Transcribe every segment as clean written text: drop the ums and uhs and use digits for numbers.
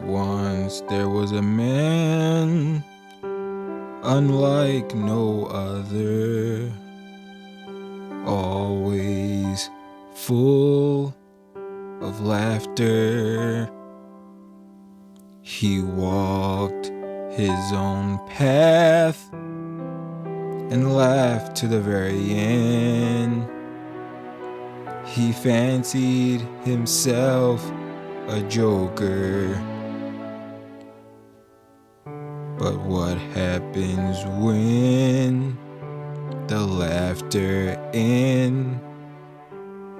Once there was a man unlike no other, always full of laughter. He walked his own path and laughed to the very end. He fancied himself a joker. But what happens when the laughter ends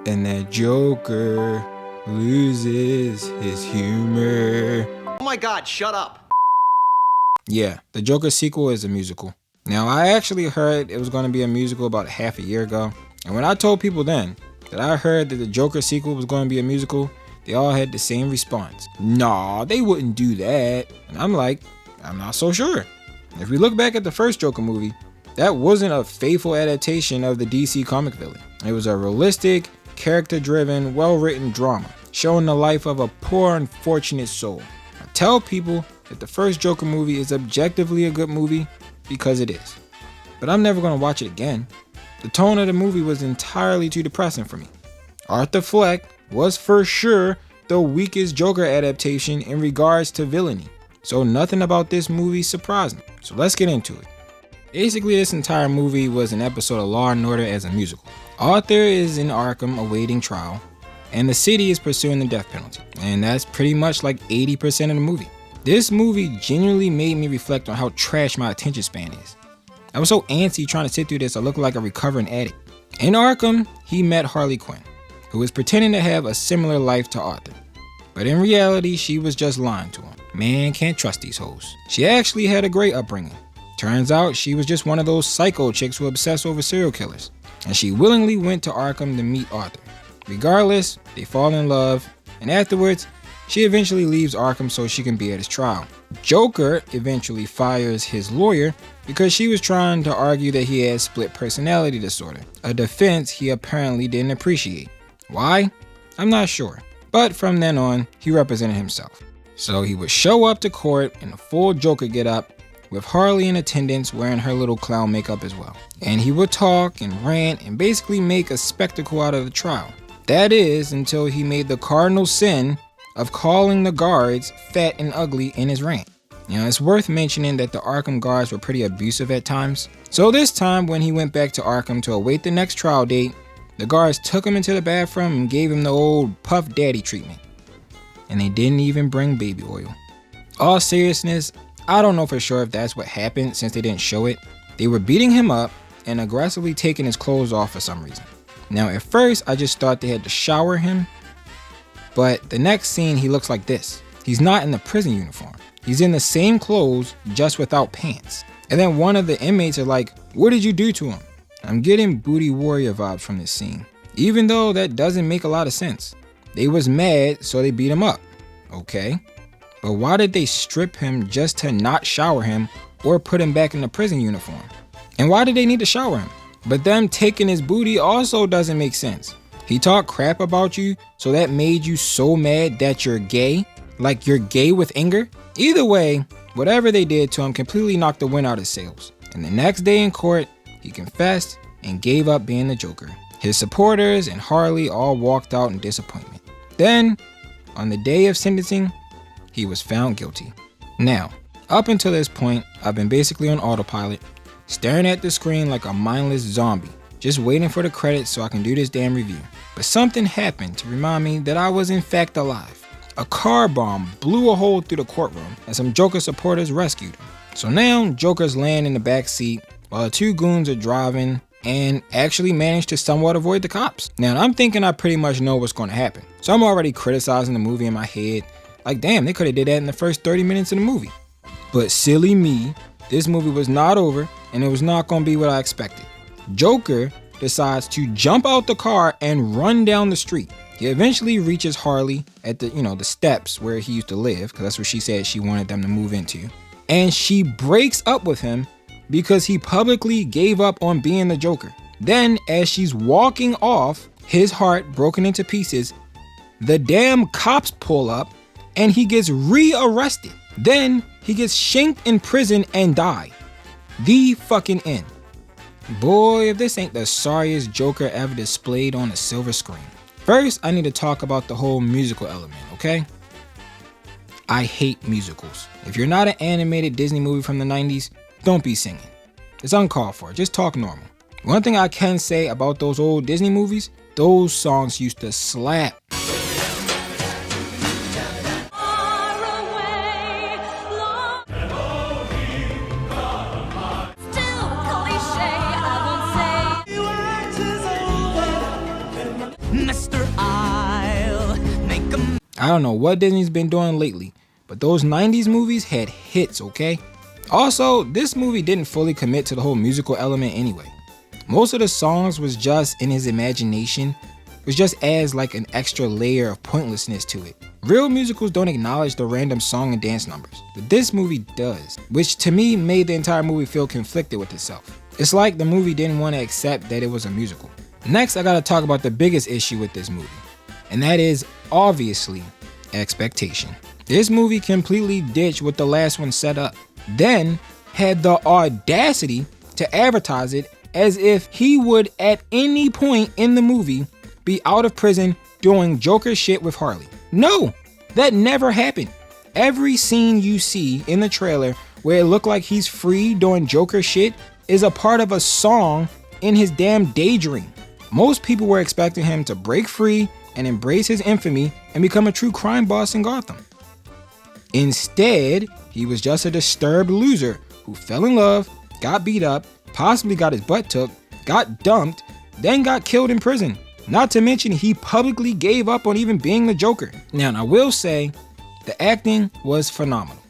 and that joker loses his humor? Oh my God, shut up. Yeah, the Joker sequel is a musical. Now, I actually heard it was going to be a musical about half a year ago. And when I told people then that I heard that the Joker sequel was going to be a musical, they all had the same response. Nah, they wouldn't do that. And I'm like, I'm not so sure. If we look back at the first Joker movie, that wasn't a faithful adaptation of the DC comic villain. It was a realistic, character-driven, well-written drama, showing the life of a poor, unfortunate soul. I tell people that the first Joker movie is objectively a good movie because it is. But I'm never going to watch it again. The tone of the movie was entirely too depressing for me. Arthur Fleck was for sure the weakest Joker adaptation in regards to villainy. So nothing about this movie surprised me. So let's get into it. Basically, this entire movie was an episode of Law & Order as a musical. Arthur is in Arkham awaiting trial, and the city is pursuing the death penalty. And that's pretty much like 80% of the movie. This movie genuinely made me reflect on how trash my attention span is. I was so antsy trying to sit through this, I looked like a recovering addict. In Arkham, he met Harley Quinn, who was pretending to have a similar life to Arthur. But in reality, she was just lying to him. Man, can't trust these hoes. She actually had a great upbringing. Turns out she was just one of those psycho chicks who obsess over serial killers. And she willingly went to Arkham to meet Arthur. Regardless, they fall in love, and afterwards, she eventually leaves Arkham so she can be at his trial. Joker eventually fires his lawyer because she was trying to argue that he had split personality disorder, a defense he apparently didn't appreciate. Why? I'm not sure. But from then on, he represented himself. So he would show up to court in a full Joker getup, with Harley in attendance wearing her little clown makeup as well. And he would talk and rant and basically make a spectacle out of the trial. That is, until he made the cardinal sin of calling the guards fat and ugly in his rant. You know, it's worth mentioning that the Arkham guards were pretty abusive at times. So this time, when he went back to Arkham to await the next trial date, the guards took him into the bathroom and gave him the old Puff Daddy treatment. And they didn't even bring baby oil. All seriousness, I don't know for sure if that's what happened since they didn't show it. They were beating him up and aggressively taking his clothes off for some reason. Now at first I just thought they had to shower him, but the next scene he looks like this. He's not in the prison uniform. He's in the same clothes, just without pants. And then one of the inmates are like, "What did you do to him?" I'm getting Booty Warrior vibes from this scene, even though that doesn't make a lot of sense. They was mad, so they beat him up. Okay. But why did they strip him just to not shower him or put him back in the prison uniform? And why did they need to shower him? But them taking his booty also doesn't make sense. He talked crap about you, so that made you so mad that you're gay? Like you're gay with anger? Either way, whatever they did to him completely knocked the wind out of his sails. And the next day in court, he confessed and gave up being the Joker. His supporters and Harley all walked out in disappointment. Then, on the day of sentencing, he was found guilty. Now, up until this point, I've been basically on autopilot, staring at the screen like a mindless zombie, just waiting for the credits so I can do this damn review. But something happened to remind me that I was in fact alive. A car bomb blew a hole through the courtroom and some Joker supporters rescued him. So now Joker's laying in the back seat while the two goons are driving and actually managed to somewhat avoid the cops. Now I'm thinking I pretty much know what's going to happen. So I'm already criticizing the movie in my head. Like damn, they could have did that in the first 30 minutes of the movie. But silly me, this movie was not over and it was not going to be what I expected. Joker decides to jump out the car and run down the street. He eventually reaches Harley at the steps where he used to live, because that's what she said she wanted them to move into. And she breaks up with him because he publicly gave up on being the Joker. Then, as she's walking off, his heart broken into pieces, the damn cops pull up and he gets re-arrested. Then he gets shanked in prison and die. The fucking end. Boy, if this ain't the sorriest Joker ever displayed on a silver screen. First, I need to talk about the whole musical element, okay? I hate musicals. If you're not an animated Disney movie from the 90s, don't be singing. It's uncalled for, just talk normal. One thing I can say about those old Disney movies, those songs used to slap. I don't know what Disney's been doing lately, but those 90s movies had hits, okay? Also, this movie didn't fully commit to the whole musical element anyway. Most of the songs was just in his imagination, which just adds like an extra layer of pointlessness to it. Real musicals don't acknowledge the random song and dance numbers, but this movie does, which to me made the entire movie feel conflicted with itself. It's like the movie didn't want to accept that it was a musical. Next, I gotta talk about the biggest issue with this movie, and that is obviously expectation. This movie completely ditched what the last one set up, then had the audacity to advertise it as if he would at any point in the movie be out of prison doing Joker shit with Harley. No, that never happened. Every scene you see in the trailer where it looked like he's free doing Joker shit is a part of a song in his damn daydream. Most people were expecting him to break free and embrace his infamy and become a true crime boss in Gotham. Instead, he was just a disturbed loser who fell in love, got beat up, possibly got his butt took, got dumped, then got killed in prison. Not to mention he publicly gave up on even being the Joker. Now, I will say the acting was phenomenal.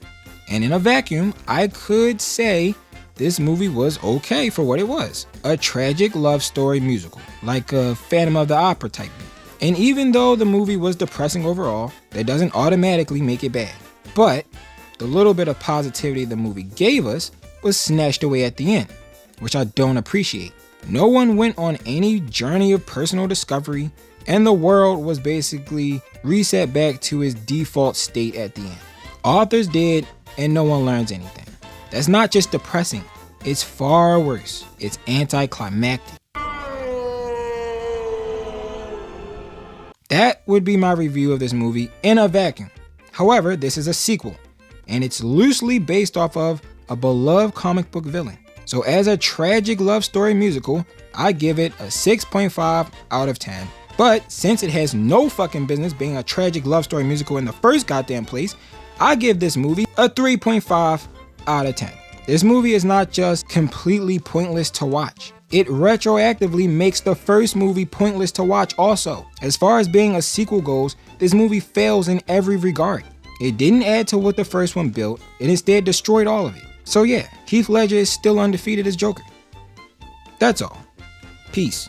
And in a vacuum, I could say this movie was okay for what it was. A tragic love story musical, like a Phantom of the Opera type beat. And even though the movie was depressing overall, that doesn't automatically make it bad. But the little bit of positivity the movie gave us was snatched away at the end, which I don't appreciate. No one went on any journey of personal discovery, and the world was basically reset back to its default state at the end. Authors did, and no one learns anything. That's not just depressing, it's far worse. It's anticlimactic. That would be my review of this movie in a vacuum. However, this is a sequel, and it's loosely based off of a beloved comic book villain. So as a tragic love story musical, I give it a 6.5 out of 10. But since it has no fucking business being a tragic love story musical in the first goddamn place, I give this movie a 3.5 out of 10. This movie is not just completely pointless to watch. It retroactively makes the first movie pointless to watch also. As far as being a sequel goes, this movie fails in every regard. It didn't add to what the first one built, it instead destroyed all of it. So yeah, Heath Ledger is still undefeated as Joker. That's all. Peace.